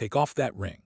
Take off that ring."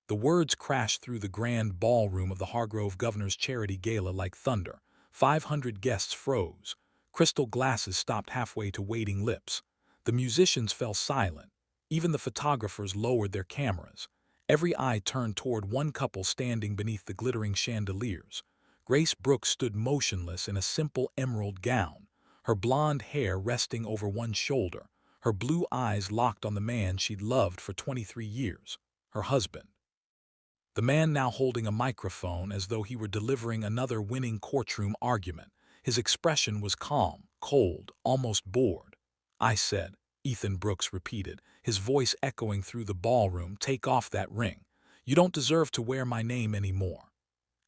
The words crashed through the grand ballroom of the Hargrove Governor's Charity Gala like thunder. 500 guests froze. Crystal glasses stopped halfway to waiting lips. The musicians fell silent. Even the photographers lowered their cameras. Every eye turned toward one couple standing beneath the glittering chandeliers. Grace Brooks stood motionless in a simple emerald gown, her blonde hair resting over one shoulder, her blue eyes locked on the man she'd loved for 23 years, her husband. The man now holding a microphone as though he were delivering another winning courtroom argument. His expression was calm, cold, almost bored. "I said," Ethan Brooks repeated, his voice echoing through the ballroom, "take off that ring. You don't deserve to wear my name anymore."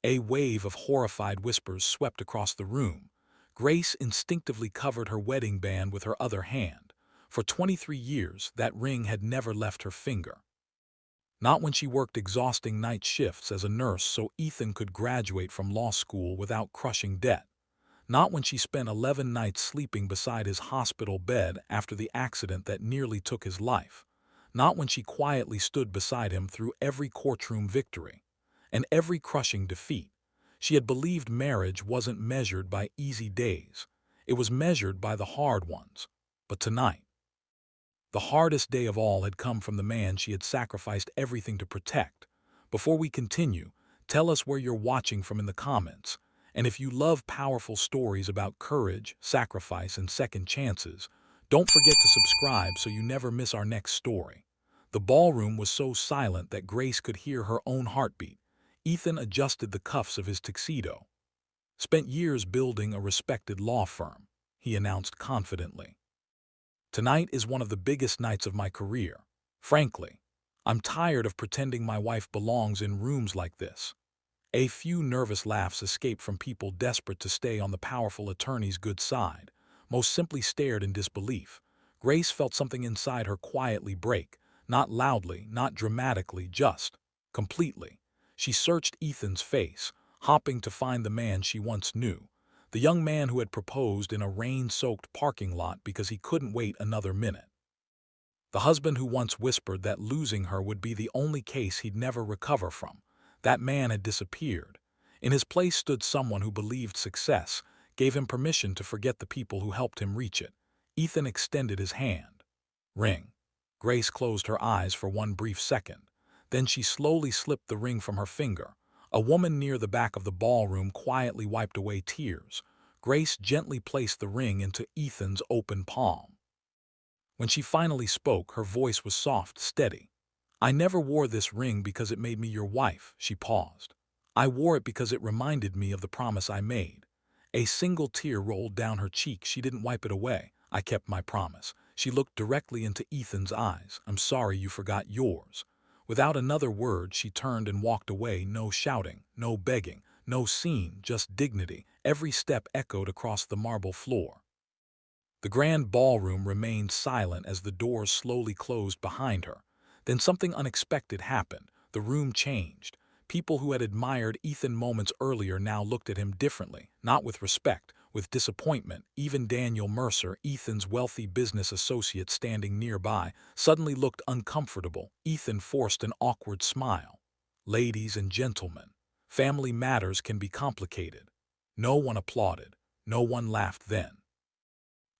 A wave of horrified whispers swept across the room. Grace instinctively covered her wedding band with her other hand. For 23 years, that ring had never left her finger. Not when she worked exhausting night shifts as a nurse so Ethan could graduate from law school without crushing debt. Not when she spent 11 nights sleeping beside his hospital bed after the accident that nearly took his life. Not when she quietly stood beside him through every courtroom victory and every crushing defeat. She had believed marriage wasn't measured by easy days. It was measured by the hard ones. But tonight, the hardest day of all had come from the man she had sacrificed everything to protect. Before we continue, tell us where you're watching from in the comments. And if you love powerful stories about courage, sacrifice, and second chances, don't forget to subscribe so you never miss our next story. The ballroom was so silent that Grace could hear her own heartbeat. Ethan adjusted the cuffs of his tuxedo. "Spent years building a respected law firm," he announced confidently. "Tonight is one of the biggest nights of my career. Frankly, I'm tired of pretending my wife belongs in rooms like this." A few nervous laughs escaped from people desperate to stay on the powerful attorney's good side. Most simply stared in disbelief. Grace felt something inside her quietly break, not loudly, not dramatically, just completely. She searched Ethan's face, hoping to find the man she once knew. The young man who had proposed in a rain-soaked parking lot because he couldn't wait another minute. The husband who once whispered that losing her would be the only case he'd never recover from. That man had disappeared. In his place stood someone who believed success, gave him permission to forget the people who helped him reach it. Ethan extended his hand. "Ring." Grace closed her eyes for one brief second. Then she slowly slipped the ring from her finger. A woman near the back of the ballroom quietly wiped away tears. Grace gently placed the ring into Ethan's open palm. When she finally spoke, her voice was soft, steady. "I never wore this ring because it made me your wife," she paused. "I wore it because it reminded me of the promise I made." A single tear rolled down her cheek. She didn't wipe it away. "I kept my promise." She looked directly into Ethan's eyes. "I'm sorry you forgot yours." Without another word, she turned and walked away. No shouting, no begging, no scene, just dignity. Every step echoed across the marble floor. The grand ballroom remained silent as the doors slowly closed behind her. Then something unexpected happened. The room changed. People who had admired Ethan moments earlier now looked at him differently, not with respect, with disappointment. Even Daniel Mercer, Ethan's wealthy business associate standing nearby, suddenly looked uncomfortable. Ethan forced an awkward smile. "Ladies and gentlemen, family matters can be complicated." No one applauded. No one laughed then.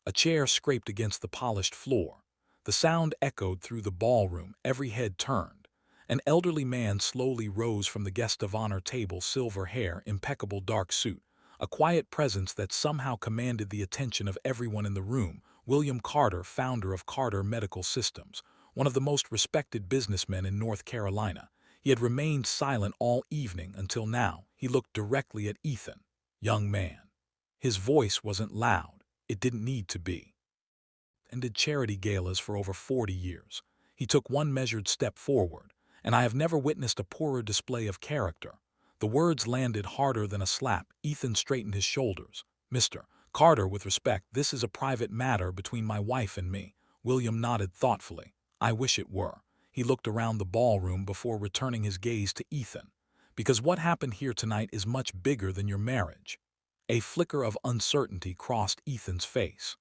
A chair scraped against the polished floor. The sound echoed through the ballroom. Every head turned. An elderly man slowly rose from the guest of honor table, silver hair, impeccable dark suit, a quiet presence that somehow commanded the attention of everyone in the room. William Carter, founder of Carter Medical Systems, one of the most respected businessmen in North Carolina. He had remained silent all evening until now. He looked directly at Ethan. "Young man." His voice wasn't loud. It didn't need to be. And did charity galas for over 40 years. He took one measured step forward, and I have never witnessed a poorer display of character. The words landed harder than a slap. Ethan straightened his shoulders. "Mr. Carter, with respect, this is a private matter between my wife and me." William nodded thoughtfully. "I wish it were." He looked around the ballroom before returning his gaze to Ethan. "Because what happened here tonight is much bigger than your marriage." A flicker of uncertainty crossed Ethan's face.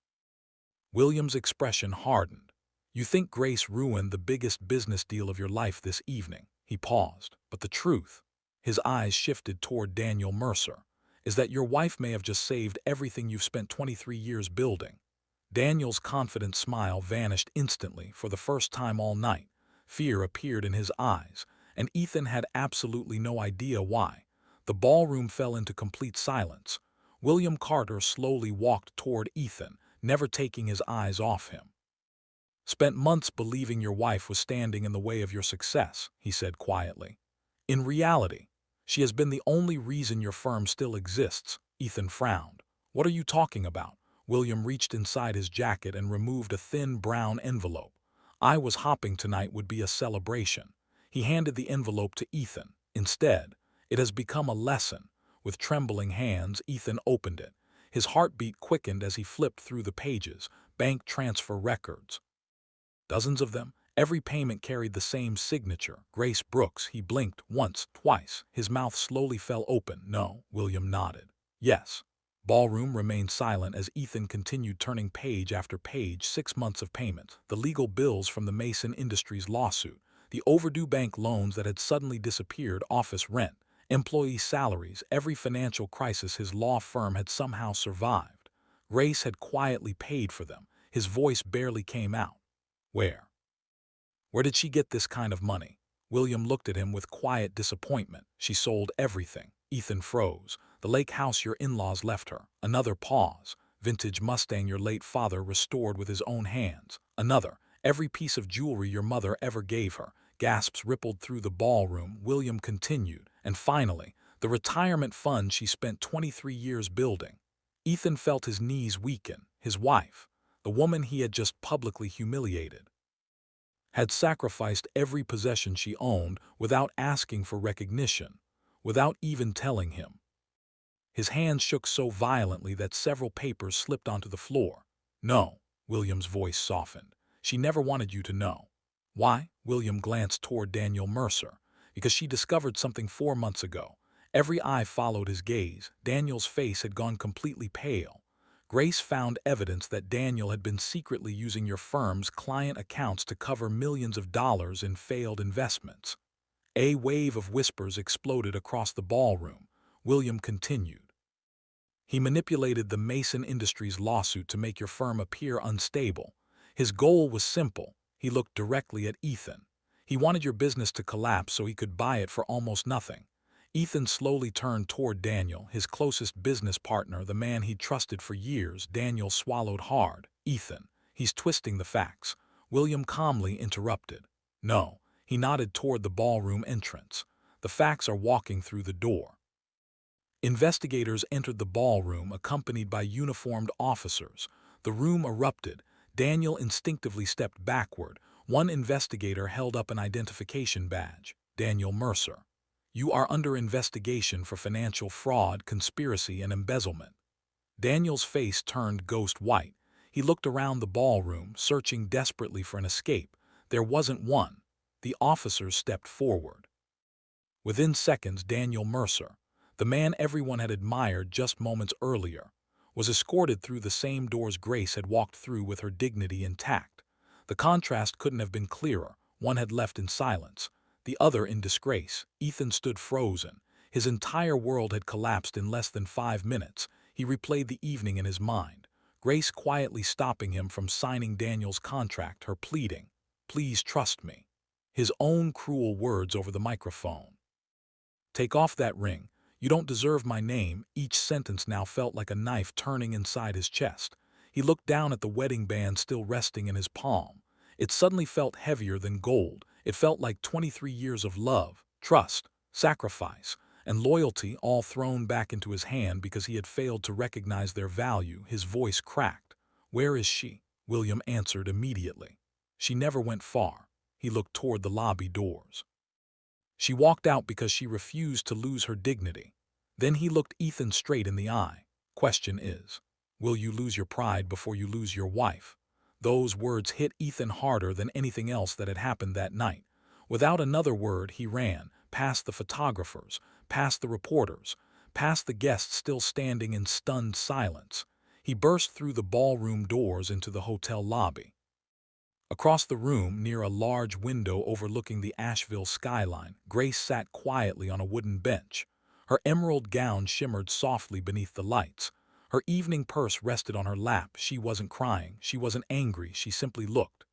William's expression hardened. You think Grace ruined the biggest business deal of your life this evening. He paused. But the truth, his eyes shifted toward Daniel Mercer, is that your wife may have just saved everything you've spent 23 years building. Daniel's confident smile vanished instantly for the first time all night. Fear appeared in his eyes, and Ethan had absolutely no idea why. The ballroom fell into complete silence. William Carter slowly walked toward Ethan, never taking his eyes off him. "Spent months believing your wife was standing in the way of your success," he said quietly. "In reality, she has been the only reason your firm still exists." Ethan frowned. "What are you talking about?" William reached inside his jacket and removed a thin brown envelope. "I was hoping tonight would be a celebration." He handed the envelope to Ethan. "Instead, it has become a lesson." With trembling hands, Ethan opened it. His heartbeat quickened as he flipped through the pages. Bank transfer records. Dozens of them. Every payment carried the same signature, Grace Brooks. He blinked once, twice. His mouth slowly fell open. "No," William nodded. "Yes." Ballroom remained silent as Ethan continued turning page after page. 6 months of payments, the legal bills from the Mason Industries lawsuit, the overdue bank loans that had suddenly disappeared, office rent, employee salaries, every financial crisis his law firm had somehow survived. Grace had quietly paid for them. His voice barely came out. Where? Where did she get this kind of money? William looked at him with quiet disappointment. "She sold everything." Ethan froze. "The lake house your in-laws left her." Another pause. "Vintage Mustang your late father restored with his own hands." Another. "Every piece of jewelry your mother ever gave her." Gasps rippled through the ballroom. William continued. "And finally, the retirement fund she spent 23 years building." Ethan felt his knees weaken. His wife, the woman he had just publicly humiliated, had sacrificed every possession she owned without asking for recognition, without even telling him. His hands shook so violently that several papers slipped onto the floor. "No," William's voice softened. "She never wanted you to know." "Why?" William glanced toward Daniel Mercer. "Because she discovered something 4 months ago." Every eye followed his gaze. Daniel's face had gone completely pale. "Grace found evidence that Daniel had been secretly using your firm's client accounts to cover millions of dollars in failed investments." A wave of whispers exploded across the ballroom. William continued. "He manipulated the Mason Industries lawsuit to make your firm appear unstable. His goal was simple." He looked directly at Ethan. "He wanted your business to collapse so he could buy it for almost nothing." Ethan slowly turned toward Daniel, his closest business partner, the man he'd trusted for years. Daniel swallowed hard. "Ethan, he's twisting the facts." William calmly interrupted. "No." He nodded toward the ballroom entrance. "The facts are walking through the door." Investigators entered the ballroom, accompanied by uniformed officers. The room erupted. Daniel instinctively stepped backward. One investigator held up an identification badge. "Daniel Mercer. You are under investigation for financial fraud, conspiracy, and embezzlement." Daniel's face turned ghost white. He looked around the ballroom, searching desperately for an escape. There wasn't one. The officers stepped forward. Within seconds, Daniel Mercer, the man everyone had admired just moments earlier, was escorted through the same doors Grace had walked through with her dignity intact. The contrast couldn't have been clearer. One had left in silence, the other in disgrace. Ethan stood frozen. His entire world had collapsed in less than 5 minutes. He replayed the evening in his mind. Grace quietly stopping him from signing Daniel's contract, her pleading, "Please trust me." His own cruel words over the microphone. "Take off that ring. You don't deserve my name." Each sentence now felt like a knife turning inside his chest. He looked down at the wedding band still resting in his palm. It suddenly felt heavier than gold. It felt like 23 years of love, trust, sacrifice, and loyalty all thrown back into his hand because he had failed to recognize their value. His voice cracked. "Where is she?" William answered immediately. "She never went far." He looked toward the lobby doors. "She walked out because she refused to lose her dignity." Then he looked Ethan straight in the eye. "Question is, will you lose your pride before you lose your wife?" Those words hit Ethan harder than anything else that had happened that night. Without another word, he ran, past the photographers, past the reporters, past the guests still standing in stunned silence. He burst through the ballroom doors into the hotel lobby. Across the room, near a large window overlooking the Asheville skyline, Grace sat quietly on a wooden bench. Her emerald gown shimmered softly beneath the lights. Her evening purse rested on her lap. She wasn't crying, she wasn't angry, she simply looked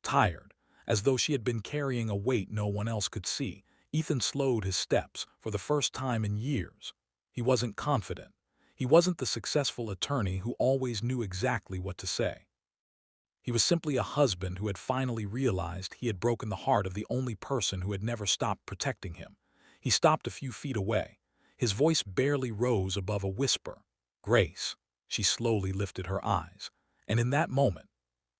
tired, as though she had been carrying a weight no one else could see. Ethan slowed his steps for the first time in years. He wasn't confident. He wasn't the successful attorney who always knew exactly what to say. He was simply a husband who had finally realized he had broken the heart of the only person who had never stopped protecting him. He stopped a few feet away. His voice barely rose above a whisper. "Grace." She slowly lifted her eyes. And in that moment,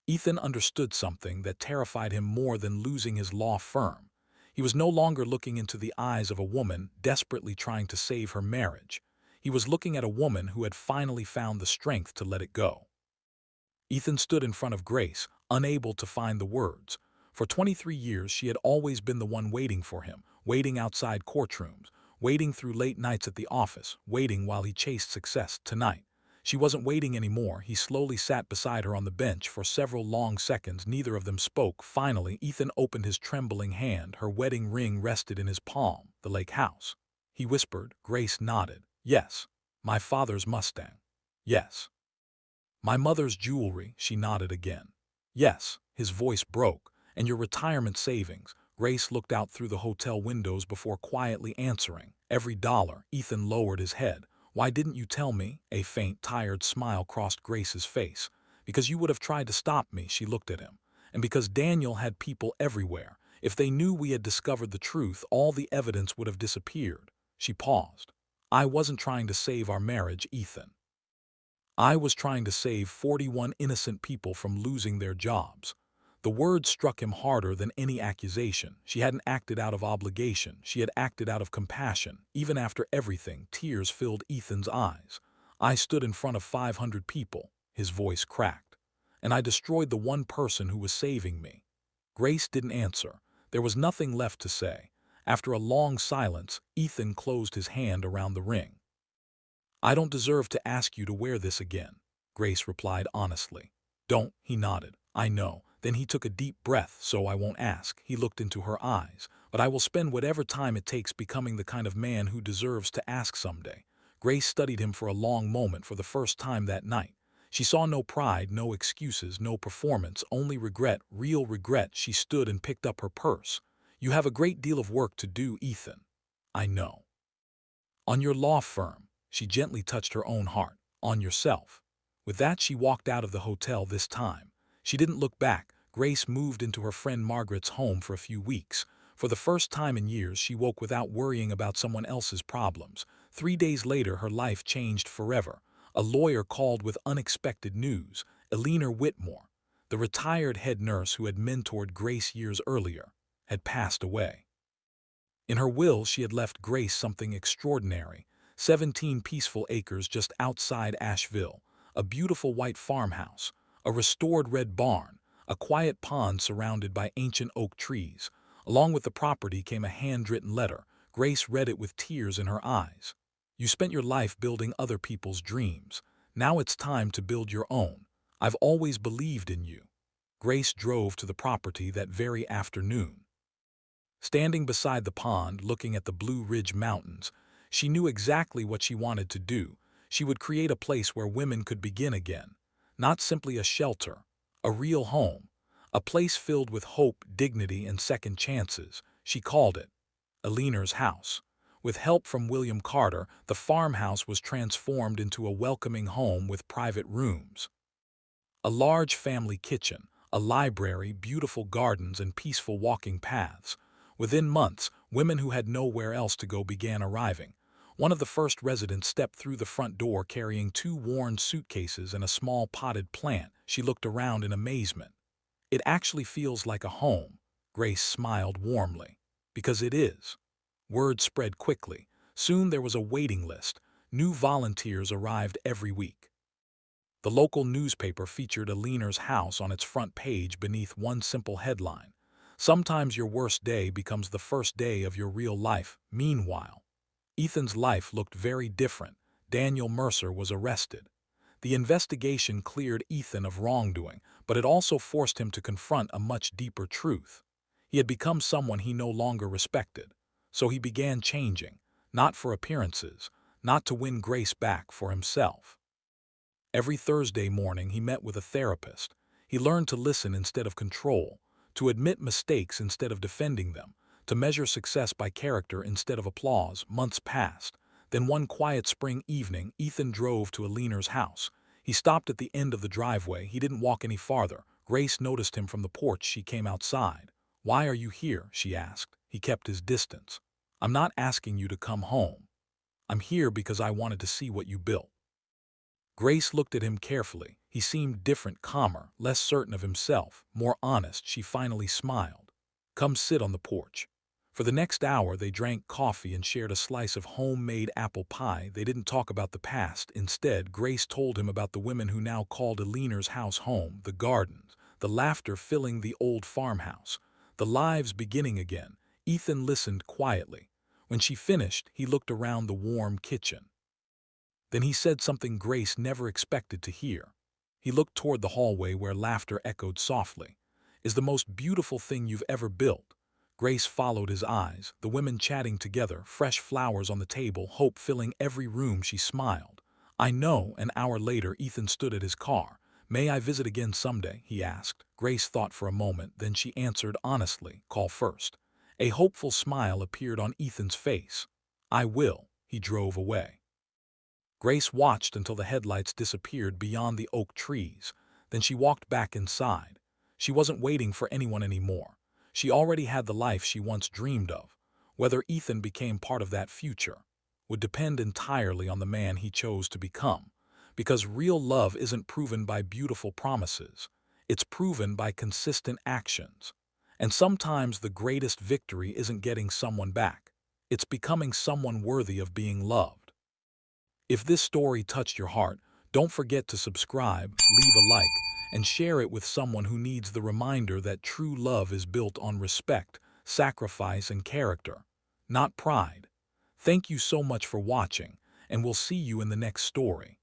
Ethan understood something that terrified him more than losing his law firm. He was no longer looking into the eyes of a woman desperately trying to save her marriage. He was looking at a woman who had finally found the strength to let it go. Ethan stood in front of Grace, unable to find the words. For 23 years, she had always been the one waiting for him, waiting outside courtrooms, waiting through late nights at the office, waiting while he chased success. Tonight, she wasn't waiting anymore. He slowly sat beside her on the bench for several long seconds. Neither of them spoke. Finally, Ethan opened his trembling hand. Her wedding ring rested in his palm. "The lake house," he whispered. Grace nodded. "Yes." "My father's Mustang." "Yes." "My mother's jewelry," she nodded again. "Yes." His voice broke. "And your retirement savings." Grace looked out through the hotel windows before quietly answering. "Every dollar." Ethan lowered his head. "Why didn't you tell me?" A faint, tired smile crossed Grace's face. "Because you would have tried to stop me." She looked at him. "And because Daniel had people everywhere. If they knew we had discovered the truth, all the evidence would have disappeared." She paused. "I wasn't trying to save our marriage, Ethan. I was trying to save 41 innocent people from losing their jobs." The words struck him harder than any accusation. She hadn't acted out of obligation. She had acted out of compassion. Even after everything, tears filled Ethan's eyes. "I stood in front of 500 people." His voice cracked. "And I destroyed the one person who was saving me." Grace didn't answer. There was nothing left to say. After a long silence, Ethan closed his hand around the ring. "I don't deserve to ask you to wear this again," Grace replied honestly. "Don't," he nodded. "I know." Then he took a deep breath. "So I won't ask." He looked into her eyes. "But I will spend whatever time it takes becoming the kind of man who deserves to ask someday." Grace studied him for a long moment. For the first time that night, she saw no pride, no excuses, no performance, only regret, real regret. She stood and picked up her purse. "You have a great deal of work to do, Ethan." "I know." "On your law firm." She gently touched her own heart. "On yourself." With that, she walked out of the hotel. This time, she didn't look back. Grace moved into her friend Margaret's home for a few weeks. For the first time in years, she woke without worrying about someone else's problems. 3 days later, her life changed forever. A lawyer called with unexpected news. Eleanor Whitmore, the retired head nurse who had mentored Grace years earlier, had passed away. In her will, she had left Grace something extraordinary: 17 peaceful acres just outside Asheville, a beautiful white farmhouse, a restored red barn, a quiet pond surrounded by ancient oak trees. Along with the property came a handwritten letter. Grace read it with tears in her eyes. "You spent your life building other people's dreams. Now it's time to build your own. I've always believed in you." Grace drove to the property that very afternoon. Standing beside the pond, looking at the Blue Ridge Mountains, she knew exactly what she wanted to do. She would create a place where women could begin again. Not simply a shelter, a real home. A place filled with hope, dignity, and second chances. She called it Eleanor's house. With help from William Carter, the farmhouse was transformed into a welcoming home with private rooms, a large family kitchen, a library, beautiful gardens, and peaceful walking paths. Within months, women who had nowhere else to go began arriving. One of the first residents stepped through the front door carrying 2 worn suitcases and a small potted plant. She looked around in amazement. "It actually feels like a home." Grace smiled warmly. "Because it is." Word spread quickly. Soon there was a waiting list. New volunteers arrived every week. The local newspaper featured Eleanor's house on its front page beneath one simple headline: "Sometimes your worst day becomes the first day of your real life." Meanwhile, Ethan's life looked very different. Daniel Mercer was arrested. The investigation cleared Ethan of wrongdoing, but it also forced him to confront a much deeper truth. He had become someone he no longer respected. So he began changing, not for appearances, not to win Grace back for himself. Every Thursday morning he met with a therapist. He learned to listen instead of control, to admit mistakes instead of defending them, to measure success by character instead of applause. Months passed. Then one quiet spring evening, Ethan drove to Alina's house. He stopped at the end of the driveway. He didn't walk any farther. Grace noticed him from the porch. She came outside. "Why are you here?" she asked. He kept his distance. "I'm not asking you to come home. I'm here because I wanted to see what you built." Grace looked at him carefully. He seemed different, calmer, less certain of himself, more honest. She finally smiled. "Come sit on the porch." For the next hour they drank coffee and shared a slice of homemade apple pie. They didn't talk about the past. Instead, Grace told him about the women who now called Alina's house home, the gardens, the laughter filling the old farmhouse, the lives beginning again. Ethan listened quietly. When she finished, he looked around the warm kitchen. Then he said something Grace never expected to hear. He looked toward the hallway where laughter echoed softly. "Is the most beautiful thing you've ever built." Grace followed his eyes, the women chatting together, fresh flowers on the table, hope filling every room. She smiled. "I know." An hour later, Ethan stood at his car. "May I visit again someday?" he asked. Grace thought for a moment, then she answered honestly, "Call first." A hopeful smile appeared on Ethan's face. "I will." He drove away. Grace watched until the headlights disappeared beyond the oak trees. Then she walked back inside. She wasn't waiting for anyone anymore. She already had the life she once dreamed of. Whether Ethan became part of that future would depend entirely on the man he chose to become. Because real love isn't proven by beautiful promises. It's proven by consistent actions. And sometimes the greatest victory isn't getting someone back. It's becoming someone worthy of being loved. If this story touched your heart, don't forget to subscribe, leave a like, and share it with someone who needs the reminder that true love is built on respect, sacrifice, and character, not pride. Thank you so much for watching, and we'll see you in the next story.